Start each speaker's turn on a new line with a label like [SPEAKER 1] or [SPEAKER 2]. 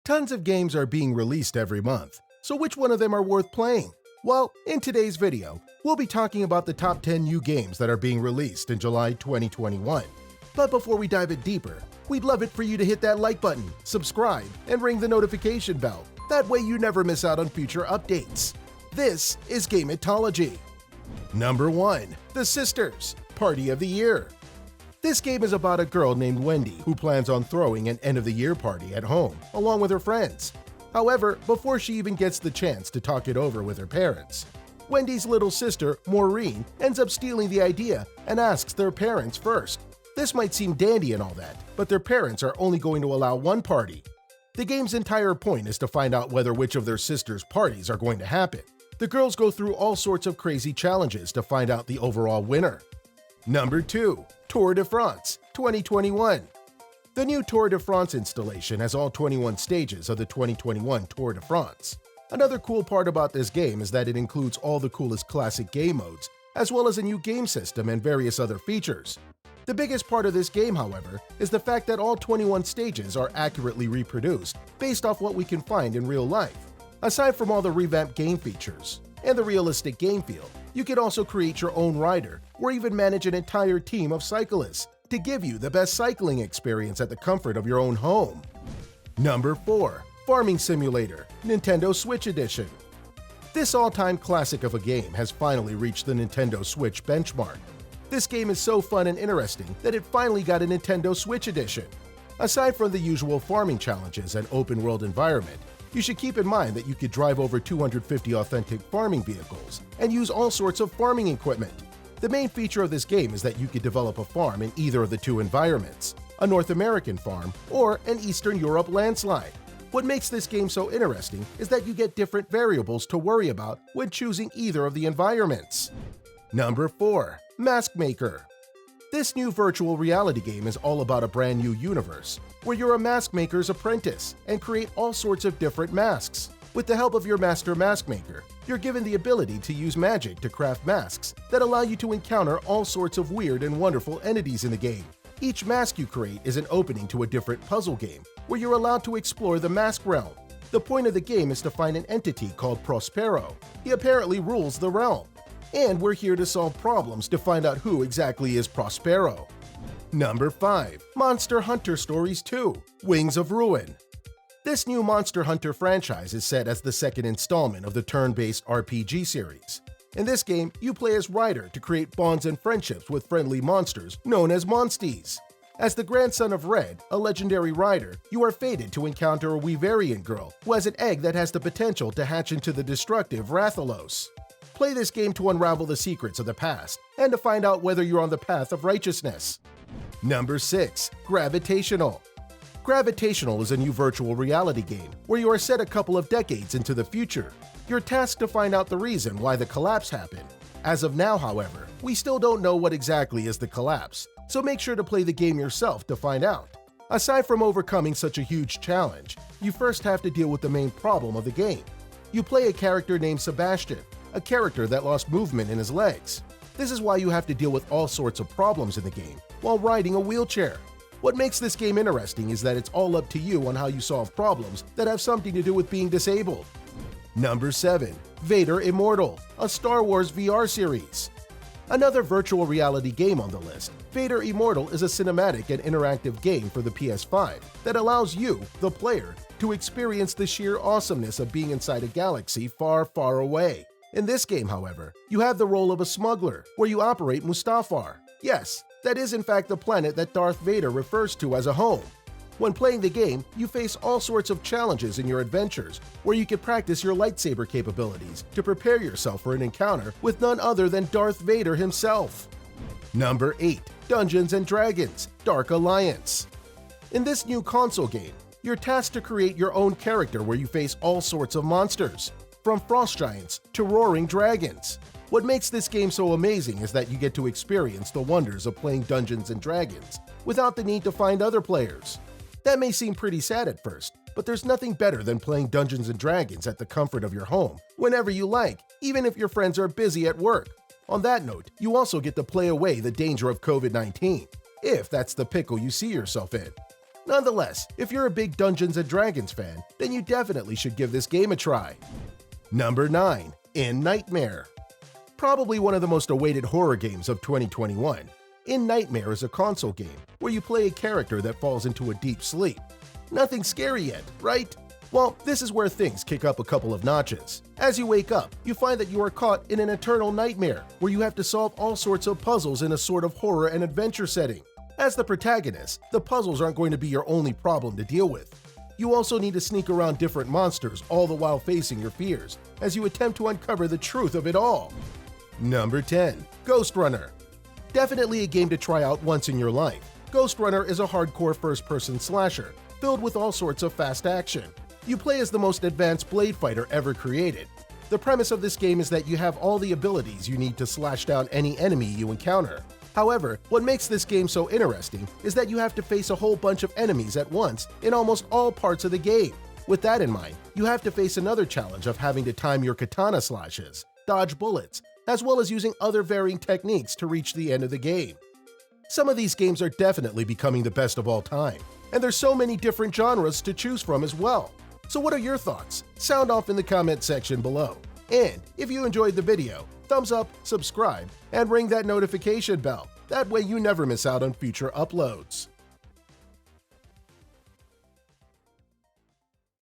[SPEAKER 1] Tons of games are being released every month, so which one of them are worth playing? Well, in today's video, we'll be talking about the top 10 new games that are being released in July 2021. But before we dive in deeper, we'd love it for you to hit that like button, subscribe, and ring the notification bell. That way you never miss out on future updates. This is Gameatology. Number 1. The Sisters, Party of the Year. This game is about a girl named Wendy who plans on throwing an end-of-the-year party at home, along with her friends. However, before she even gets the chance to talk it over with her parents, Wendy's little sister, Maureen, ends up stealing the idea and asks their parents first. This might seem dandy and all that, but their parents are only going to allow one party. The game's entire point is to find out which of their sisters' parties are going to happen. The girls go through all sorts of crazy challenges to find out the overall winner. Number 2. Tour de France 2021. The new Tour de France installation has all 21 stages of the 2021 Tour de France. Another cool part about this game is that it includes all the coolest classic game modes, as well as a new game system and various other features. The biggest part of this game, however, is the fact that all 21 stages are accurately reproduced based off what we can find in real life. Aside from all the revamped game features and the realistic game feel, you can also create your own rider or even manage an entire team of cyclists to give you the best cycling experience at the comfort of your own home. Number 4. Farming Simulator, Nintendo Switch Edition. This all-time classic of a game has finally reached the Nintendo Switch benchmark. This game is so fun and interesting that it finally got a Nintendo Switch Edition. Aside from the usual farming challenges and open-world environment, you should keep in mind that you could drive over 250 authentic farming vehicles and use all sorts of farming equipment. The main feature of this game is that you could develop a farm in either of the two environments, a North American farm or an Eastern Europe landslide. What makes this game so interesting is that you get different variables to worry about when choosing either of the environments. Number 4. Mask Maker. This new virtual reality game is all about a brand new universe, where you're a mask maker's apprentice and create all sorts of different masks. With the help of your master mask maker, you're given the ability to use magic to craft masks that allow you to encounter all sorts of weird and wonderful entities in the game. Each mask you create is an opening to a different puzzle game, where you're allowed to explore the mask realm. The point of the game is to find an entity called Prospero. He apparently rules the realm. And we're here to solve problems to find out who exactly is Prospero. Number 5. Monster Hunter Stories 2: Wings of Ruin. This new Monster Hunter franchise is set as the second installment of the turn-based RPG series. In this game, you play as Ryder to create bonds and friendships with friendly monsters known as Monsties. As the grandson of Red, a legendary rider, you are fated to encounter a Weaverian girl who has an egg that has the potential to hatch into the destructive Rathalos. Play this game to unravel the secrets of the past and to find out whether you're on the path of righteousness. Number 6. Gravitational. Gravitational is a new virtual reality game where you are set a couple of decades into the future. You're tasked to find out the reason why the collapse happened. As of now, however, we still don't know what exactly is the collapse, so make sure to play the game yourself to find out. Aside from overcoming such a huge challenge, you first have to deal with the main problem of the game. You play a character named Sebastian, a character that lost movement in his legs. This is why you have to deal with all sorts of problems in the game while riding a wheelchair. What makes this game interesting is that it's all up to you on how you solve problems that have something to do with being disabled. Number 7. Vader Immortal, a Star Wars VR series. Another virtual reality game on the list, Vader Immortal is a cinematic and interactive game for the PS5 that allows you, the player, to experience the sheer awesomeness of being inside a galaxy far, far away. In this game, however, you have the role of a smuggler, where you operate Mustafar. Yes, that is in fact the planet that Darth Vader refers to as a home. When playing the game, you face all sorts of challenges in your adventures, where you can practice your lightsaber capabilities to prepare yourself for an encounter with none other than Darth Vader himself. Number 8. Dungeons & Dragons: Dark Alliance. In this new console game, you're tasked to create your own character where you face all sorts of monsters, from frost giants to roaring dragons. What makes this game so amazing is that you get to experience the wonders of playing Dungeons & Dragons without the need to find other players. That may seem pretty sad at first, but there's nothing better than playing Dungeons & Dragons at the comfort of your home, whenever you like, even if your friends are busy at work. On that note, you also get to play away the danger of COVID-19, if that's the pickle you see yourself in. Nonetheless, if you're a big Dungeons & Dragons fan, then you definitely should give this game a try. Number 9. In Nightmare. Probably one of the most awaited horror games of 2021. In Nightmare is a console game where you play a character that falls into a deep sleep. Nothing scary yet, right? Well, this is where things kick up a couple of notches. As you wake up, you find that you are caught in an eternal nightmare where you have to solve all sorts of puzzles in a sort of horror and adventure setting. As the protagonist, the puzzles aren't going to be your only problem to deal with. You also need to sneak around different monsters all the while facing your fears as you attempt to uncover the truth of it all. Number 10. Ghostrunner. Definitely a game to try out once in your life. Ghostrunner is a hardcore first-person slasher filled with all sorts of fast action. You play as the most advanced blade fighter ever created. The premise of this game is that you have all the abilities you need to slash down any enemy you encounter. However, what makes this game so interesting is that you have to face a whole bunch of enemies at once in almost all parts of the game. With that in mind, you have to face another challenge of having to time your katana slashes, dodge bullets, as well as using other varying techniques to reach the end of the game. Some of these games are definitely becoming the best of all time, and there's so many different genres to choose from as well. So what are your thoughts? Sound off in the comment section below. And if you enjoyed the video, thumbs up, subscribe, and ring that notification bell. That way you never miss out on future uploads.